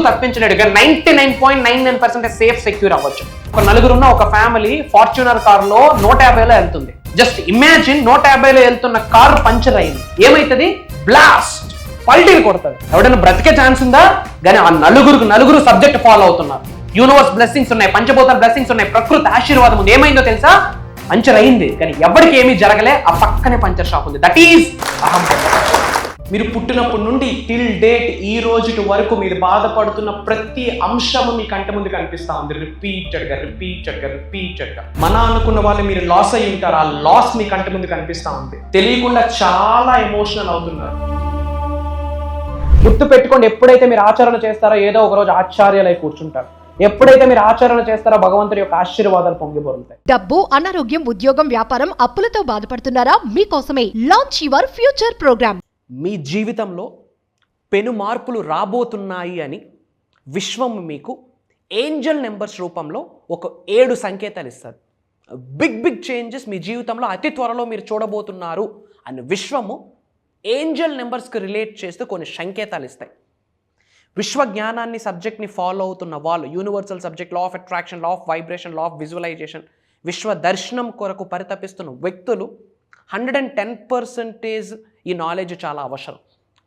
తప్పించలేడుగా 99.99% safe secure అవ్వచ్చు. ఒక నలుగురున్న ఒక ఫ్యామిలీ ఫార్చ్యూనర్ కారులో 150లో వెళ్తుంది. జస్ట్ ఇమాజిన్ 150లో వెళ్తున్న కారు పంచర్ అయింది. ఏమైతుంది? బ్లాస్ట్, పల్టీలు కొడుతుంది. ఎవడైనా బ్రతికే ఛాన్స్ ఉందా? కానీ ఆ నలుగురు సబ్జెక్ట్ ఫాలో అవుతున్నారు. యూనివర్స్ బ్లెస్సింగ్స్ ఉన్నాయి, పంచభూతాల బ్లెస్సింగ్స్ ఉన్నాయి, ప్రకృతి ఆశీర్వాదం ఉంది. ఏమైందో తెలుసా? పంచర్ అయింది, కానీ ఎవరికి ఏమీ జరగలే. ఆ పక్కనే పంచర్ షాప్ ఉంది. దట్ ఈజ్ అహం. మీరు పుట్టినప్పటి నుండి టిల్ డేట్ ఈ రోజు వరకు మీరు బాధపడుతున్న ప్రతి అంశము మీ కంటి ముందు కనిపిస్తా ఉంది. రిపీటెడ్గా మన అనుకున్న వాళ్ళు మీరు లాస్ అయ్యి ఉంటారు. ఆ లాస్ మీ కంటి ముందు కనిపిస్తా ఉంది. తెలియకుండా చాలా ఎమోషనల్ అవుతున్నారు. గుర్తు పెట్టుకోండి, ఎప్పుడైతే మీరు ఆచరణ చేస్తారో ఏదో ఒక రోజు ఆశ్చర్యాలై కూర్చుంటారు. ఎప్పుడైతే మీరు ఆచరణ చేస్తారో భగవంతుడి యొక్క ఆశీర్వాదాలు పొంగిపోతాయి. డబ్బు, అనారోగ్యం, ఉద్యోగం, వ్యాపారం, అప్పులతో బాధపడుతున్నారా? మీకోసమే లాంచ్ యువర్ ఫ్యూచర్ ప్రోగ్రామ్. మీ జీవితంలో పెను మార్పులు రాబోతున్నాయి అని విశ్వం మీకు ఏంజల్ నెంబర్స్ రూపంలో ఒక 7 సంకేతాలు ఇస్తారు. బిగ్ చేంజెస్ మీ జీవితంలో అతి త్వరలో మీరు చూడబోతున్నారు అని విశ్వము ఏంజల్ నెంబర్స్కి రిలేట్ చేస్తూ కొన్ని సంకేతాలు ఇస్తాయి. విశ్వ జ్ఞానాన్ని సబ్జెక్ట్ని ఫాలో అవుతున్న వాళ్ళు, universal subject, law of attraction, law of vibration, law of visualisation, విశ్వ దర్శనం కొరకు పరితపిస్తున్న వ్యక్తులు 110% ఈ నాలెడ్జ్ చాలా అవసరం.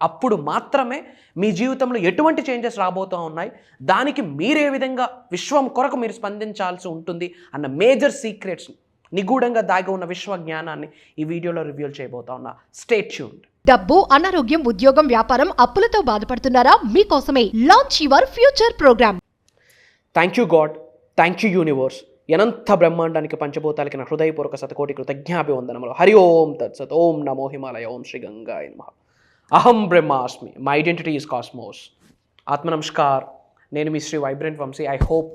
అప్పుడు మాత్రమే మీ జీవితంలో ఎటువంటి చేంజెస్ రాబోతూ ఉన్నాయి, దానికి మీరే విధంగా విశ్వం కొరకు మీరు స్పందించాల్సి ఉంటుంది అన్న మేజర్ సీక్రెట్స్, నిగూఢంగా దాగి ఉన్న విశ్వ జ్ఞానాన్ని ఈ వీడియోలో రివ్యూ చేయబోతా ఉన్నా. Stay tuned. డబ్బు, అనారోగ్యం, ఉద్యోగం, వ్యాపారం, అప్పులతో బాధపడుతున్నారా? మీకోసమే launch your future programme. Thank you God, thank you universe. అనంత బ్రహ్మాండానికి పంచభూతాలకి నా హృదయపూర్వక శతకోటి కృతజ్ఞాభివందనములు. హరి ఓం తత్సత్. ఓం నమో హిమాలయ. ఓం శ్రీ గంగాయ నమః. అహం బ్రహ్మాస్మి. My identity is cosmos. ఆత్మ నమస్కార్. నేను మీ Shri vibrant Vamshi. I hope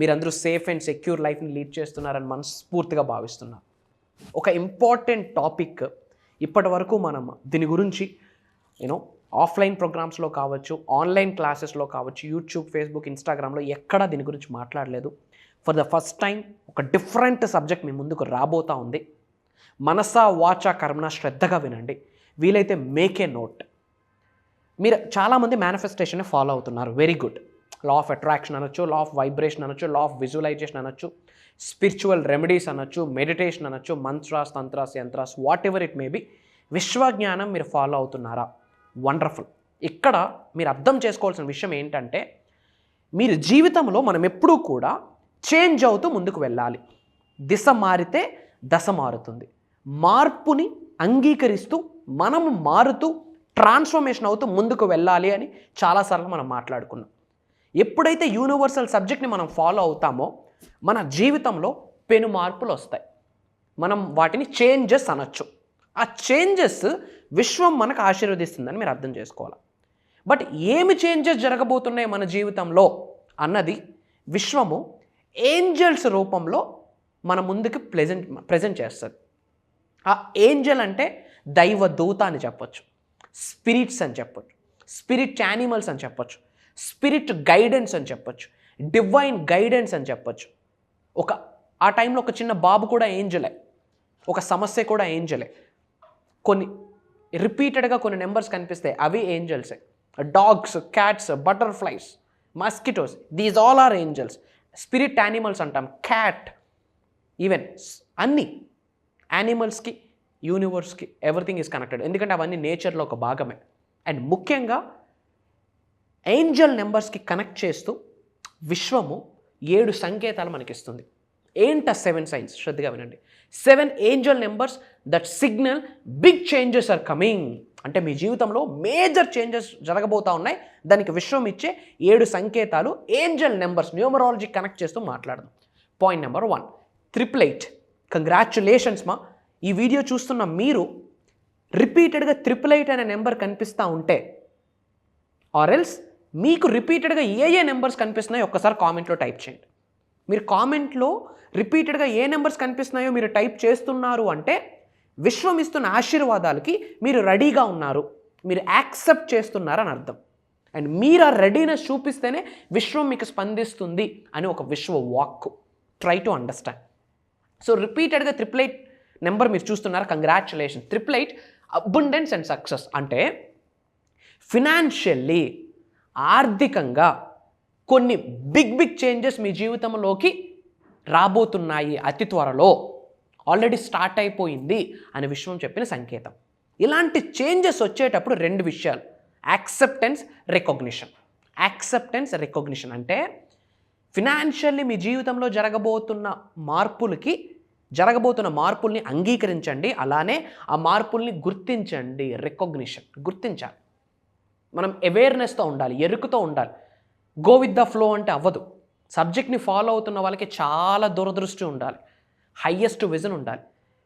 మీరందరూ సేఫ్ అండ్ సెక్యూర్ లైఫ్ని లీడ్ చేస్తున్నారని మనస్ఫూర్తిగా భావిస్తున్నాను. ఒక ఇంపార్టెంట్ టాపిక్. ఇప్పటి వరకు మనం దీని గురించి ఆఫ్లైన్ ప్రోగ్రామ్స్లో కావచ్చు, ఆన్లైన్ క్లాసెస్లో కావచ్చు, యూట్యూబ్, ఫేస్బుక్, ఇన్స్టాగ్రామ్లో ఎక్కడా దీని గురించి మాట్లాడలేదు. ఫర్ ద ఫస్ట్ టైం ఒక డిఫరెంట్ సబ్జెక్ట్ మీ ముందుకు రాబోతా ఉంది. మనసా వాచా కర్మణ శ్రద్ధగా వినండి. వీలైతే మేక్ ఏ నోట్. మీరు చాలామంది మేనిఫెస్టేషన్ ఫాలో అవుతున్నారు. Very good. Law of attraction అనొచ్చు, లా ఆఫ్ వైబ్రేషన్ అనొచ్చు, లా ఆఫ్ విజువలైజేషన్ అనొచ్చు, స్పిరిచువల్ రెమెడీస్ అనొచ్చు, మెడిటేషన్ అనొచ్చు, mantras, tantras, yantras, whatever it may be. విశ్వజ్ఞానం మీరు ఫాలో అవుతున్నారా? వండర్ఫుల్. ఇక్కడ మీరు అర్థం చేసుకోవాల్సిన విషయం ఏంటంటే, మీరు జీవితంలో మనం ఎప్పుడూ కూడా చేంజ్ అవుతూ ముందుకు వెళ్ళాలి. దిశ మారితే దశ మారుతుంది. మార్పుని అంగీకరిస్తూ మనము మారుతూ ట్రాన్స్ఫర్మేషన్ అవుతూ ముందుకు వెళ్ళాలి అని చాలాసార్లు మనం మాట్లాడుకున్నాం. ఎప్పుడైతే యూనివర్సల్ సబ్జెక్ట్ని మనం ఫాలో అవుతామో మన జీవితంలో పెను మార్పులు వస్తాయి. మనం వాటిని చేంజెస్ అనొచ్చు. ఆ చేంజెస్ విశ్వం మనకు ఆశీర్వదిస్తుందని మీరు అర్థం చేసుకోవాలి. బట్ ఏమి చేంజెస్ జరగబోతున్నాయి మన జీవితంలో అన్నది విశ్వము ఏంజల్స్ రూపంలో మన ముందుకు ప్రజెంట్ చేస్తుంది. ఆ ఏంజల్ అంటే దైవదూత అని చెప్పొచ్చు, స్పిరిట్స్ అని చెప్పొచ్చు, స్పిరిట్ యానిమల్స్ అని చెప్పొచ్చు, స్పిరిట్ గైడెన్స్ అని చెప్పొచ్చు, డివైన్ గైడెన్స్ అని చెప్పొచ్చు. ఆ టైంలో ఒక చిన్న బాబు కూడా ఏంజలే, ఒక సమస్య కూడా ఏంజలే. కొన్ని రిపీటెడ్గా కొన్ని నెంబర్స్ కనిపిస్తాయి, అవి ఏంజల్సే. Dogs, cats, butterflies, mosquitoes, these all are angels. Spirit animals అంటాం, క్యాట్, ఈవెన్ అన్ని యానిమల్స్కి, యూనివర్స్కి ఎవ్రీథింగ్ ఈజ్ కనెక్టెడ్. ఎందుకంటే అవన్నీ నేచర్లో ఒక భాగమే. అండ్ ముఖ్యంగా ఏంజల్ నెంబర్స్కి కనెక్ట్ చేస్తూ విశ్వము 7 సంకేతాలు మనకిస్తుంది. ఏంట 7 సైన్స్? శ్రద్ధగా వినండి. 7 angel numbers that signal big changes are coming. అంటే మీ జీవితంలో మేజర్ చేంజెస్ జరగబోతూ ఉన్నాయి. దానికి విశ్వం ఇచ్చే 7 సంకేతాలు ఏంజల్ నెంబర్స్, న్యూమరాలజీ కనెక్ట్ చేస్తూ మాట్లాడదాం. Point number 1, 888. కంగ్రాచులేషన్స్ మా. ఈ వీడియో చూస్తున్న మీరు రిపీటెడ్గా 888 అనే నెంబర్ కనిపిస్తూ ఉంటే, ఆర్ ఎల్స్ మీకు రిపీటెడ్గా ఏ నెంబర్స్ కనిపిస్తున్నాయో ఒక్కసారి కామెంట్లో టైప్ చేయండి. మీరు కామెంట్లో రిపీటెడ్గా ఏ నెంబర్స్ కనిపిస్తున్నాయో మీరు టైప్ చేస్తున్నారు అంటే విశ్వం ఇస్తున్న ఆశీర్వాదాలకి మీరు రెడీగా ఉన్నారు, మీరు యాక్సెప్ట్ చేస్తున్నారని అర్థం. అండ్ మీరు ఆ రెడీనెస్ చూపిస్తేనే విశ్వం మీకు స్పందిస్తుంది అని ఒక విశ్వ walk. Try to understand. So రిపీటెడ్గా 888 నెంబర్ మీరు చూస్తున్నారు, కంగ్రాచులేషన్. 888 abundance and success. అంటే ఫినాన్షియల్లీ, ఆర్థికంగా కొన్ని బిగ్ చేంజెస్ మీ జీవితంలోకి రాబోతున్నాయి అతి త్వరలో, ఆల్రెడీ స్టార్ట్ అయిపోయింది అనే విషయం చెప్పిన సంకేతం. ఇలాంటి చేంజెస్ వచ్చేటప్పుడు 2 విషయాలు, యాక్సెప్టెన్స్, రికగ్నిషన్. అంటే ఫినాన్షియల్లీ మీ జీవితంలో జరగబోతున్న మార్పుల్ని అంగీకరించండి, అలానే ఆ మార్పుల్ని గుర్తించండి. గుర్తించాలి. మనం అవేర్నెస్తో ఉండాలి, ఎరుకుతో ఉండాలి. గో విత్ ద ఫ్లో అంటే అవ్వదు. సబ్జెక్ట్ని ఫాలో అవుతున్న వాళ్ళకి చాలా దూరదృష్టి ఉండాలి, హయ్యెస్ట్ విజన్ ఉండాలి.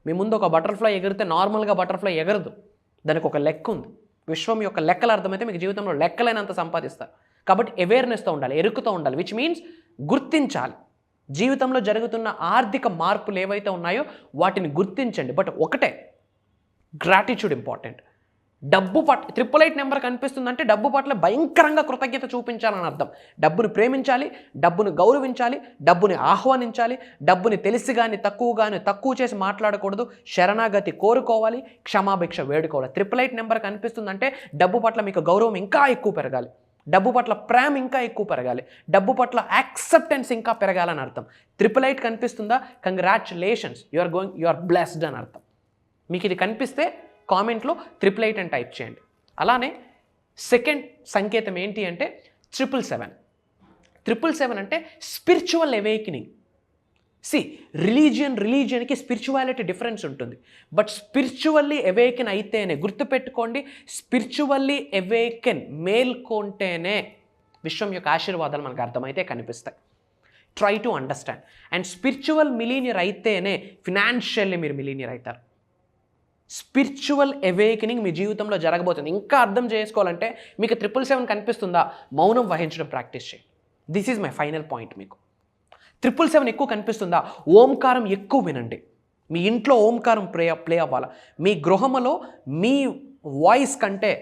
మీ ముందు ఒక బటర్ఫ్లై ఎగిరితే నార్మల్గా బటర్ఫ్లై ఎగరదు, దానికి ఒక లెక్క ఉంది. విశ్వం యొక్క లెక్కలు అర్థమైతే మీకు జీవితంలో లెక్కలైనంత సంపాదిస్తారు. కాబట్టి అవేర్నెస్తో ఉండాలి, ఎరుకుతో ఉండాలి, విచ్ మీన్స్ గుర్తించాలి. జీవితంలో జరుగుతున్న ఆర్థిక మార్పులు ఏవైతే ఉన్నాయో వాటిని గుర్తించండి. బట్ ఒకటే, గ్రాటిట్యూడ్ ఇంపార్టెంట్. డబ్బు పట్ల 888 నెంబర్ కనిపిస్తుందంటే డబ్బు పట్ల భయంకరంగా కృతజ్ఞత చూపించాలని అర్థం. డబ్బుని ప్రేమించాలి, డబ్బును గౌరవించాలి, డబ్బుని ఆహ్వానించాలి, డబ్బుని తెలిసి కానీ తక్కువ చేసి మాట్లాడకూడదు, శరణాగతి కోరుకోవాలి, క్షమాభిక్ష వేడుకోవాలి. 888 నెంబర్ కనిపిస్తుందంటే డబ్బు పట్ల మీకు గౌరవం ఇంకా ఎక్కువ పెరగాలి, డబ్బు పట్ల ప్రేమ ఇంకా ఎక్కువ పెరగాలి, డబ్బు పట్ల యాక్సెప్టెన్స్ ఇంకా పెరగాలని అర్థం. 888 కనిపిస్తుందా, కంగ్రాచులేషన్స్, యు ఆర్ బ్లెస్డ్ అని అర్థం. మీకు ఇది కనిపిస్తే కామెంట్లో 888 అని టైప్ చేయండి. అలానే సెకండ్ సంకేతం ఏంటి అంటే 777. 777 అంటే స్పిరిచువల్ అవేకనింగ్. రిలీజియన్కి స్పిరిచువాలిటీ డిఫరెన్స్ ఉంటుంది. బట్ స్పిరిచువల్లీ అవేకెన్ అయితేనే, గుర్తుపెట్టుకోండి, స్పిరిచువల్లీ అవేకెన్ మేల్కొంటేనే విశ్వం యొక్క ఆశీర్వాదాలు మనకు అర్థమైతే కనిపిస్తాయి. Try to understand. And spiritual millionaire అయితేనే ఫినాన్షియల్లీ మీరు మిలీనియర్ అవుతారు. స్పిరిచువల్ అవేకెనింగ్ మీ జీవితంలో జరగబోతుంది. ఇంకా అర్థం చేసుకోవాలంటే మీకు 777 కనిపిస్తుందా, మౌనం వహించడం ప్రాక్టీస్ చేయండి. This is my final point. మీకు 777 ఎక్కువ కనిపిస్తుందా, ఓంకారం ఎక్కువ వినండి. మీ ఇంట్లో ఓంకారం ప్లే అవ్వాలా. మీ గృహంలో మీ వాయిస్ కంటే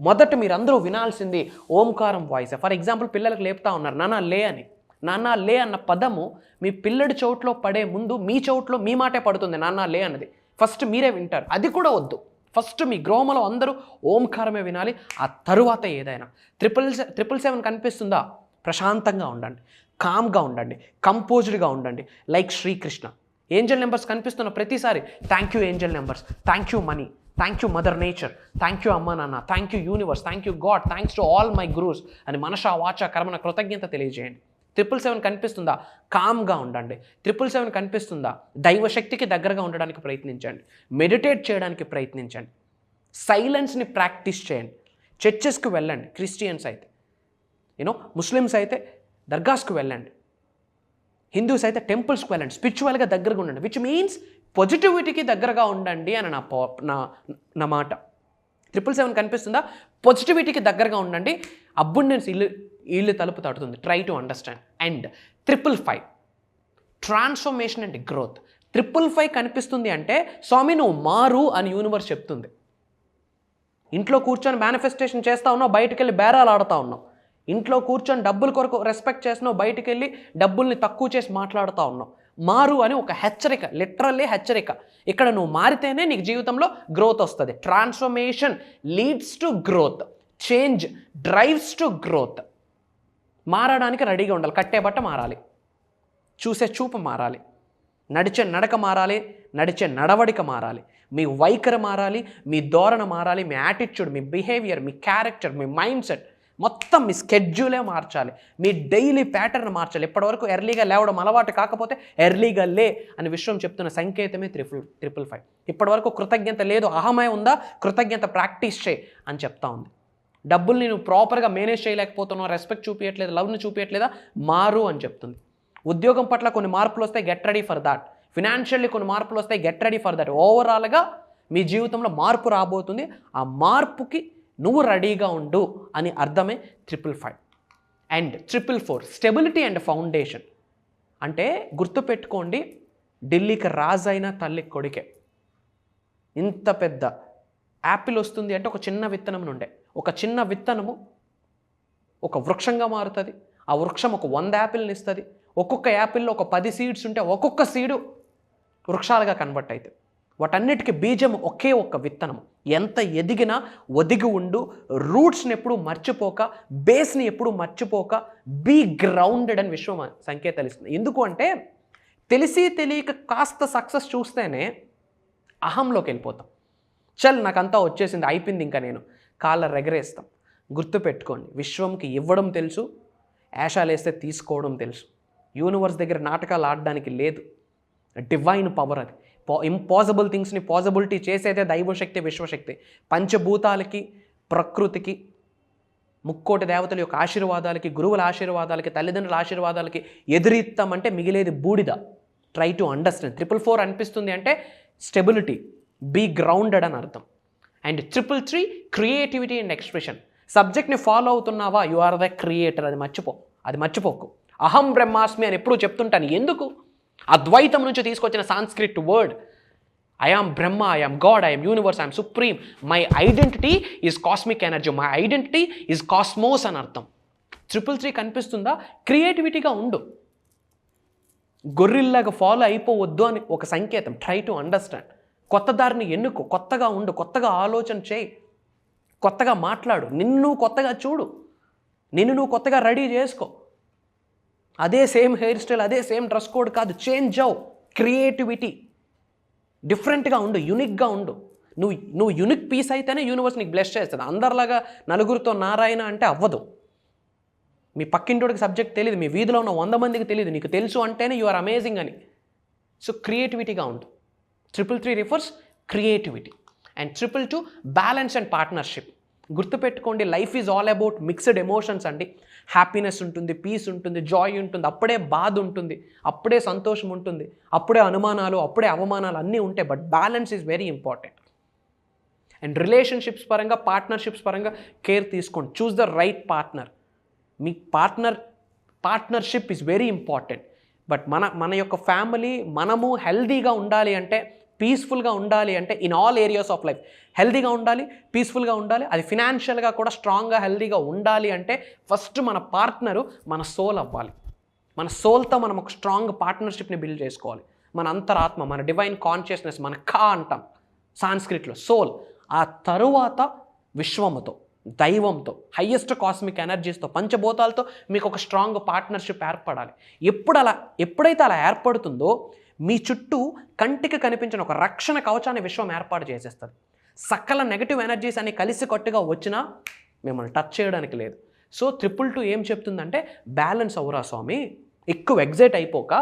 మొదట మీరందరూ వినాల్సింది ఓంకారం వాయిస్. ఫర్ ఎగ్జాంపుల్, పిల్లలకు లేపుతా ఉన్నారు నాన్న లే అని. నాన్న లే అన్న పదము మీ పిల్లడి చోట్లో పడే ముందు మీ చోట్లో మీ మాటే పడుతుంది. నాన్న లే అన్నది ఫస్ట్ మీరే వింటారు. అది కూడా వద్దు, ఫస్ట్ మీ గృహంలో అందరూ ఓంకారమే వినాలి, ఆ తరువాత ఏదైనా. 777 కనిపిస్తుందా, ప్రశాంతంగా ఉండండి, కామ్గా ఉండండి, కంపోజ్డ్గా ఉండండి, లైక్ శ్రీకృష్ణ. ఏంజల్ నెంబర్స్ కనిపిస్తున్న ప్రతిసారి thank you Angel numbers, thank you money, thank you mother nature, thank you అమ్మా నాన్న, thank you universe, thank you God, thanks to all my gurus అని మనసా వాచ కర్మన కృతజ్ఞత తెలియజేయండి. 777 కనిపిస్తుందా, కామ్గా ఉండండి. 777 కనిపిస్తుందా, దైవశక్తికి దగ్గరగా ఉండడానికి ప్రయత్నించండి, మెడిటేట్ చేయడానికి ప్రయత్నించండి, సైలెన్స్ని ప్రాక్టీస్ చేయండి. చర్చెస్కి వెళ్ళండి, క్రిస్టియన్స్ అయితే, ముస్లిమ్స్ అయితే దర్గాస్కి వెళ్ళండి, హిందూస్ అయితే టెంపుల్స్కి వెళ్ళండి, స్పిరిచువల్గా దగ్గరగా ఉండండి. విచ్ మీన్స్ పాజిటివిటీకి దగ్గరగా ఉండండి అని నా మాట. 777 కనిపిస్తుందా, పాజిటివిటీకి దగ్గరగా ఉండండి, అబ్బుండెన్స్ ఇల్లు తలుపు తడుతుంది. Try to understand. And 555 transformation and growth. 555 కనిపిస్తుంది అంటే స్వామి నువ్వు మారు అని యూనివర్స్ చెప్తుంది. ఇంట్లో కూర్చొని మేనిఫెస్టేషన్ చేస్తూ ఉన్నావు, బయటకు వెళ్ళి బేరాలు ఆడుతూ ఉన్నావు. ఇంట్లో కూర్చొని డబ్బుల కొరకు రెస్పెక్ట్ చేస్తున్నావు, బయటికి వెళ్ళి డబ్బుల్ని తక్కువ చేసి మాట్లాడుతూ ఉన్నావు. మారు అని ఒక హెచ్చరిక, లిటరల్లీ హెచ్చరిక. ఇక్కడ నువ్వు మారితేనే నీకు జీవితంలో గ్రోత్ వస్తుంది. Transformation leads to growth, change drives to growth. మారడానికి రెడీగా ఉండాలి. కట్టే బట్ట మారాలి, చూసే చూపు మారాలి, నడిచే నడక మారాలి, నడిచే నడవడిక మారాలి, మీ వైఖరి మారాలి, మీ ధోరణ మారాలి, మీ యాటిట్యూడ్, మీ బిహేవియర్, మీ క్యారెక్టర్, మీ మైండ్ సెట్, మొత్తం మీ స్కెడ్యూలే మార్చాలి, మీ డైలీ ప్యాటర్న్ మార్చాలి. ఇప్పటివరకు ఎర్లీగా లేవడం అలవాటు కాకపోతే ఎర్లీగా లే అని విశ్వం చెప్తున్న సంకేతమే 555. ఇప్పటివరకు కృతజ్ఞత లేదు, అహమే ఉందా, కృతజ్ఞత ప్రాక్టీస్ చేయి అని చెప్తా ఉంది. డబ్బుల్ని నువ్వు ప్రాపర్గా మేనేజ్ చేయలేకపోతున్నావు, రెస్పెక్ట్ చూపించట్లేదు, లవ్ని చూపించట్లేదా, మారు అని చెప్తుంది. ఉద్యోగం పట్ల కొన్ని మార్పులు వస్తాయి, get ready for that. Financially కొన్ని మార్పులు వస్తాయి, గెట్ రెడీ ఫర్ దట్. ఓవరాల్గా మీ జీవితంలో మార్పు రాబోతుంది. ఆ మార్పుకి నువ్వు రెడీగా ఉండు అని అర్థమే 555. And 444 stability and foundation. అంటే గుర్తుపెట్టుకోండి, ఢిల్లీకి రాజైన తల్లి కొడుకే. ఇంత పెద్ద యాపిల్ వస్తుంది అంటే ఒక చిన్న విత్తనం నుండే. ఒక చిన్న విత్తనము ఒక వృక్షంగా మారుతుంది. ఆ వృక్షం ఒక 100 యాపిల్ని ఇస్తుంది. ఒక్కొక్క యాపిల్లో ఒక 10 సీడ్స్ ఉంటే ఒక్కొక్క సీడు వృక్షాలుగా కన్వర్ట్ అవుతుంది. వాటన్నిటికీ బీజం ఒకే ఒక్క విత్తనం. ఎంత ఎదిగినా ఒదిగి ఉండు, రూట్స్ని ఎప్పుడు మర్చిపోక, బేస్ని ఎప్పుడు మర్చిపోక, బీ గ్రౌండెడ్ అని విశ్వం సంకేతాలు ఇస్తుంది. ఎందుకు అంటే తెలిసి తెలియక కాస్త సక్సెస్ చూస్తేనే అహంలోకి వెళ్ళిపోతాం. చల్ నాకంతా వచ్చేసింది, అయిపోయింది, ఇంకా నేను కాళ్ళ రెగరేస్తాం. గుర్తుపెట్టుకోండి, విశ్వంకి ఇవ్వడం తెలుసు, యాషాలేస్తే తీసుకోవడం తెలుసు. యూనివర్స్ దగ్గర నాటకాలు ఆడడానికి లేదు. డివైన్ పవర్ అది. ఇంపాసిబుల్ థింగ్స్ని పాసిబిలిటీ చేసేదే దైవశక్తి, విశ్వశక్తి. పంచభూతాలకి, ప్రకృతికి, ముక్కోటి దేవతల యొక్క ఆశీర్వాదాలకి, గురువుల ఆశీర్వాదాలకి, తల్లిదండ్రుల ఆశీర్వాదాలకి ఎదురిస్తామంటే మిగిలేది బూడిద. Try to understand. 444 అనిపిస్తుంది అంటే స్టెబిలిటీ, బీ గ్రౌండెడ్ అని అర్థం. And 333 creativity and expression. సబ్జెక్ట్ని ఫాలో అవుతున్నావా, యు ఆర్ ద క్రియేటర్. అది మర్చిపోకు. అహం బ్రహ్మాస్మి అని ఎప్పుడూ చెప్తుంటాను. ఎందుకు? అద్వైతం నుంచి తీసుకొచ్చిన Sanskrit word. I am Brahma, I am God, I am universe, I am supreme. My identity is cosmic energy, my identity is cosmos అని అర్థం. 333 కనిపిస్తుందా? క్రియేటివిటీగా ఉండు. గొర్రెల్లాగా ఫాలో అయిపోవద్దు అని ఒక సంకేతం. Try to understand. కొత్త దారిని ఎన్నుకో, కొత్తగా ఉండు, కొత్తగా ఆలోచన చేయి, కొత్తగా మాట్లాడు, నిన్ను కొత్తగా చూడు, నిన్ను నువ్వు కొత్తగా రెడీ చేసుకో. అదే సేమ్ హెయిర్ స్టైల్, అదే సేమ్ డ్రెస్ కోడ్ కాదు, చేంజ్ అవు. క్రియేటివిటీ, డిఫరెంట్గా ఉండు, యూనిక్గా ఉండు. నువ్వు యూనిక్ పీస్ అయితేనే యూనివర్స్ నీకు బ్లెస్ చేస్తుంది. అందరిలాగా నలుగురితో నారాయణ అంటే అవ్వదు. మీ పక్కింటోడికి సబ్జెక్ట్ తెలియదు, మీ వీధిలో ఉన్న 100 మందికి తెలియదు, నీకు తెలుసు అంటేనే యు ఆర్ అమేజింగ్ అని. సో క్రియేటివిటీగా ఉండు. 333 refers creativity. And 222 balance and partnership. గుర్తుపెట్టుకోండి, life is all about mixed emotions అండి. హ్యాపీనెస్ ఉంటుంది, పీస్ ఉంటుంది, జాయ్ ఉంటుంది, అప్పుడే బాధ ఉంటుంది, అప్పుడే సంతోషం ఉంటుంది, అప్పుడే అనుమానాలు, అప్పుడే అవమానాలు అన్నీ ఉంటాయి. But balance is very important. And relationships పరంగా, పార్ట్నర్షిప్స్ పరంగా కేర్ తీసుకోండి. Choose the right partner. Me partnership is very important. But మన యొక్క ఫ్యామిలీ, మనము హెల్దీగా ఉండాలి అంటే, పీస్ఫుల్గా ఉండాలి అంటే, in all areas of life హెల్దీగా ఉండాలి, పీస్ఫుల్గా ఉండాలి. అది ఫినాన్షియల్గా కూడా స్ట్రాంగ్గా, హెల్దీగా ఉండాలి అంటే ఫస్ట్ మన పార్ట్నరు మన సోల్ అవ్వాలి. మన సోల్తో మనం ఒక స్ట్రాంగ్ పార్ట్నర్షిప్ని బిల్డ్ చేసుకోవాలి. మన అంతరాత్మ, మన డివైన్ కాన్షియస్నెస్, మన అంటాం సాంస్క్రిట్లో, సోల్. ఆ తరువాత విశ్వముతో, దైవంతో, హయ్యెస్ట్ కాస్మిక్ ఎనర్జీస్తో, పంచభూతాలతో మీకు ఒక స్ట్రాంగ్ పార్ట్నర్షిప్ ఏర్పడాలి. ఎప్పుడైతే అలా ఏర్పడుతుందో మీ చుట్టూ కంటికి కనిపించిన ఒక రక్షణ కవచాన్ని విశ్వం ఏర్పాటు చేసేస్తుంది. సకల నెగటివ్ ఎనర్జీస్ అన్ని కలిసి కట్టుగా వచ్చినా మిమ్మల్ని టచ్ చేయడానికి లేదు. సో 222 ఏం చెప్తుందంటే, బ్యాలెన్స్ అవురా స్వామి, ఎక్కువ ఎగ్జైట్ అయిపోక,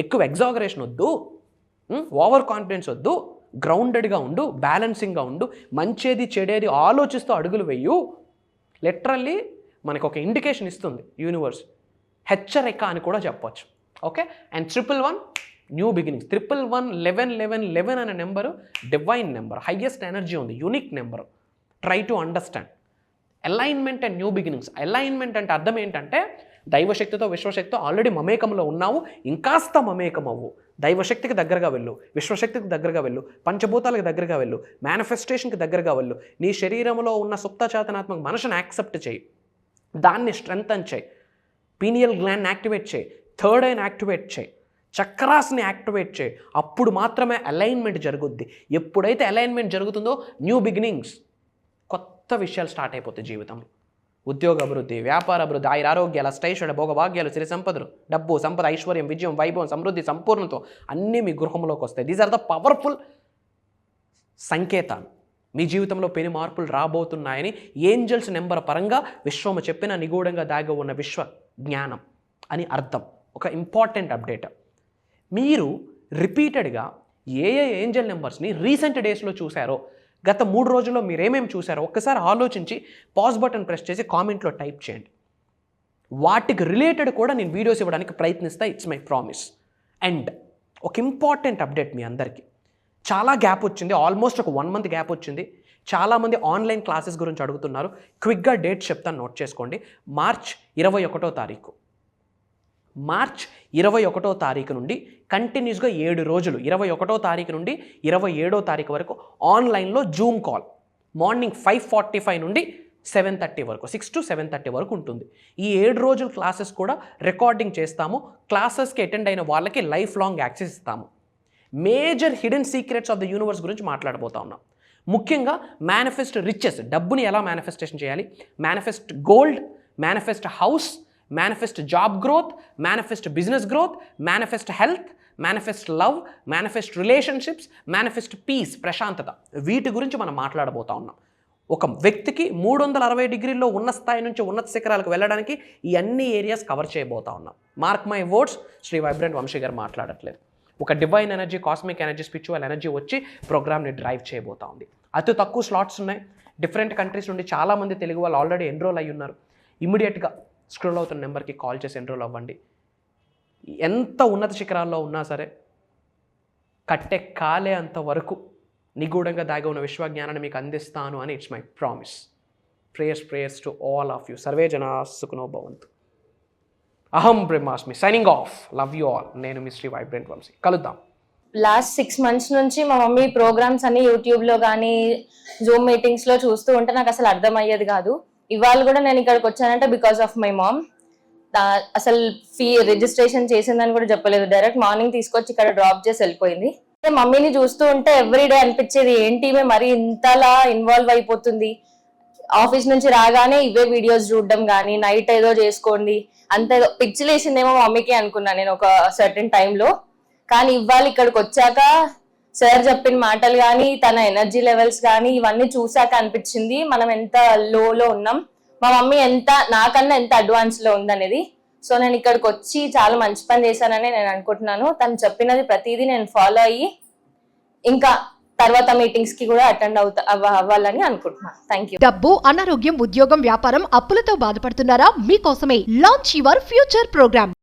ఎక్కువ ఎగ్జాగరేషన్ వద్దు, ఓవర్ కాన్ఫిడెన్స్ వద్దు, గ్రౌండెడ్గా ఉండు, బ్యాలెన్సింగ్గా ఉండు, మంచేది చెడేది ఆలోచిస్తూ అడుగులు వేయు. లిటరల్లీ మనకు ఒక ఇండికేషన్ ఇస్తుంది యూనివర్స్, హెచ్చరిక అని కూడా చెప్పవచ్చు. ఓకే. And 111 new beginnings. 111 అనే number divine number, highest energy ఉంది, unique number. Try to understand alignment and new beginnings. Alignment అంటే అర్థం ఏంటంటే, దైవశక్తితో, విశ్వశక్తితో ఆల్రెడీ మమేకంలో ఉన్నావు, ఇంకాస్త మమేకం అవ్వు. దైవశక్తికి దగ్గరగా వెళ్ళు, విశ్వశక్తికి దగ్గరగా వెళ్ళు, పంచభూతాలకు దగ్గరగా వెళ్ళు, మేనిఫెస్టేషన్కి దగ్గరగా వెళ్ళు. నీ శరీరంలో ఉన్న సుప్తచేతనాత్మక మనసును యాక్సెప్ట్ చేయి, దాన్ని స్ట్రెంగ్తన్ చేయి, పీనియల్ గ్లాండ్ యాక్టివేట్ చేయి, థర్డ్ ఐని యాక్టివేట్ చేయి, చక్రాస్ని యాక్టివేట్ చేయి. అప్పుడు మాత్రమే అలైన్మెంట్ జరుగుద్ది. ఎప్పుడైతే అలైన్మెంట్ జరుగుతుందో న్యూ బిగినింగ్స్, కొత్త విషయాలు స్టార్ట్ అయిపోతాయి జీవితంలో. ఉద్యోగ అభివృద్ధి, వ్యాపార అభివృద్ధి, ఆరోగ్యాలు, అష్టైశ్వర్య, భోగభాగ్యాలు, సిరి సంపదలు, డబ్బు, సంపద, ఐశ్వర్యం, విజయం, వైభవం, సమృద్ధి, సంపూర్ణతో అన్నీ మీ గృహంలోకి వస్తాయి. దీస్ ఆర్ ద పవర్ఫుల్ సంకేతాలు. మీ జీవితంలో పెను మార్పులు రాబోతున్నాయని ఏంజల్స్ నెంబర్ పరంగా విశ్వము చెప్పిన నిగూఢంగా దాగి ఉన్న విశ్వ జ్ఞానం అని అర్థం. ఒక ఇంపార్టెంట్ అప్డేట్. మీరు రిపీటెడ్గా ఏ ఏంజల్ నెంబర్స్ని రీసెంట్ డేస్లో చూశారో, గత 3 రోజుల్లో మీరు ఏమేమి చూశారో ఒక్కసారి ఆలోచించి పాజ్ బటన్ ప్రెస్ చేసి కామెంట్లో టైప్ చేయండి. వాటికి రిలేటెడ్ కూడా నేను వీడియోస్ ఇవ్వడానికి ప్రయత్నిస్తా. It's my promise. అండ్ ఒక ఇంపార్టెంట్ అప్డేట్ మీ అందరికీ. చాలా గ్యాప్ వచ్చింది, ఆల్మోస్ట్ ఒక 1 మంత్ గ్యాప్ వచ్చింది. చాలామంది ఆన్లైన్ క్లాసెస్ గురించి అడుగుతున్నారు. క్విక్గా డేట్ చెప్తాను, నోట్ చేసుకోండి. మార్చ్ 21వ తారీఖు, మార్చ్ 21వ తారీఖు నుండి కంటిన్యూస్గా 7 రోజులు, 21వ తారీఖు నుండి 27వ తారీఖు వరకు ఆన్లైన్లో జూమ్ కాల్ మార్నింగ్ 5:45 నుండి 7:30 వరకు, 6 to 7:30 వరకు ఉంటుంది. ఈ 7 రోజుల క్లాసెస్ కూడా రికార్డింగ్ చేస్తాము. క్లాసెస్కి అటెండ్ అయిన వాళ్ళకి లైఫ్ లాంగ్ యాక్సెస్ ఇస్తాము. Major hidden secrets of the universe గురించి మాట్లాడబోతా ఉన్నాం. ముఖ్యంగా మేనిఫెస్ట్ రిచెస్, డబ్బుని ఎలా మేనిఫెస్టేషన్ చేయాలి, manifest gold, manifest house, manifest job growth, manifest business growth, manifest health, manifest love, manifest relationships, manifest peace, ప్రశాంతత, వీటి గురించి మనం మాట్లాడబోతా ఉన్నాం. ఒక వ్యక్తికి 360 డిగ్రీల్లో ఉన్న స్థాయి నుంచి ఉన్నత శిఖరాలకు వెళ్ళడానికి ఈ అన్ని ఏరియాస్ కవర్ చేయబోతా ఉన్నాం. Mark my words, Shri vibrant Vamsi garu మాట్లాడట్లేదు. ఒక divine energy, cosmic energy, spiritual energy వచ్చి ప్రోగ్రామ్ని డ్రైవ్ చేయబోతా ఉంది. అతి తక్కువ స్లాట్స్ ఉన్నాయి. డిఫరెంట్ కంట్రీస్ నుండి చాలామంది తెలుగు వాళ్ళు ఆల్రెడీ ఎన్రోల్ అయ్యి ఉన్నారు. ఇమీడియట్గా స్క్రోల్ అవుతున్న నెంబర్కి కాల్ చేసి ఎన్రోల్ అవ్వండి. ఎంత ఉన్నత శిఖరాల్లో ఉన్నా సరే కట్టె కాలే అంతవరకు నిగూఢంగా దాగి ఉన్న విశ్వజ్ఞానాన్ని మీకు అందిస్తాను అని it's my promise. Prayers to all of you. Survey జనా సుఖినో భవంతు. అహం బ్రహ్మాస్మి. Signing off. Love you all. నేను మీ శ్రీ వైబ్రెంట్ వంశీ. కలుద్దాం. లాస్ట్ 6 months నుంచి మా మమ్మీ ప్రోగ్రామ్స్ అన్ని యూట్యూబ్లో కానీ జూమ్ మీటింగ్స్లో చూస్తూ ఉంటే నాకు అసలు అర్థమయ్యేది కాదు. ఇవాళ కూడా నేను ఇక్కడికి వచ్చానంటే బికాస్ ఆఫ్ మై మామ్. అసలు రిజిస్ట్రేషన్ చేసిందని కూడా చెప్పలేదు, డైరెక్ట్ మార్నింగ్ తీసుకొచ్చి ఇక్కడ డ్రాప్ చేసి వెళ్ళిపోయింది. మమ్మీని చూస్తూ ఉంటే ఎవ్రీడే అనిపించేది, ఏంటి మరి ఇంతలా ఇన్వాల్వ్ అయిపోతుంది. ఆఫీస్ నుంచి రాగానే ఇవే వీడియోస్ చూడడం కానీ, నైట్ ఏదో చేసుకోండి, అంత ఏదో పిచ్చిలేసిందేమో మమ్మీకి అనుకున్నా నేను ఒక సర్టెన్ టైంలో. కానీ ఇవాళ ఇక్కడికి వచ్చాక సార్ చెప్పిన మాటలు కానీ, తన ఎనర్జీ లెవెల్స్ కానీ ఇవన్నీ చూసాక అనిపించింది మనం ఎంత లోలో ఉన్నాం, మా మమ్మీ ఎంత నాకన్నా ఎంత అడ్వాన్స్ లో ఉందనేది. సో నేను ఇక్కడికి వచ్చి చాలా మంచి పని చేశానని నేను అనుకుంటున్నాను. తను చెప్పినది ప్రతిదీ నేను ఫాలో అయ్యి ఇంకా తర్వాత మీటింగ్స్ కి కూడా అటెండ్ అవ్వాలని అనుకుంటున్నాను. Thank you. డబ్బు, అనారోగ్యం, ఉద్యోగం, వ్యాపారం, అప్పులతో బాధపడుతున్నారా? మీకోసమే లాంచ్ యువర్ ఫ్యూచర్ ప్రోగ్రామ్.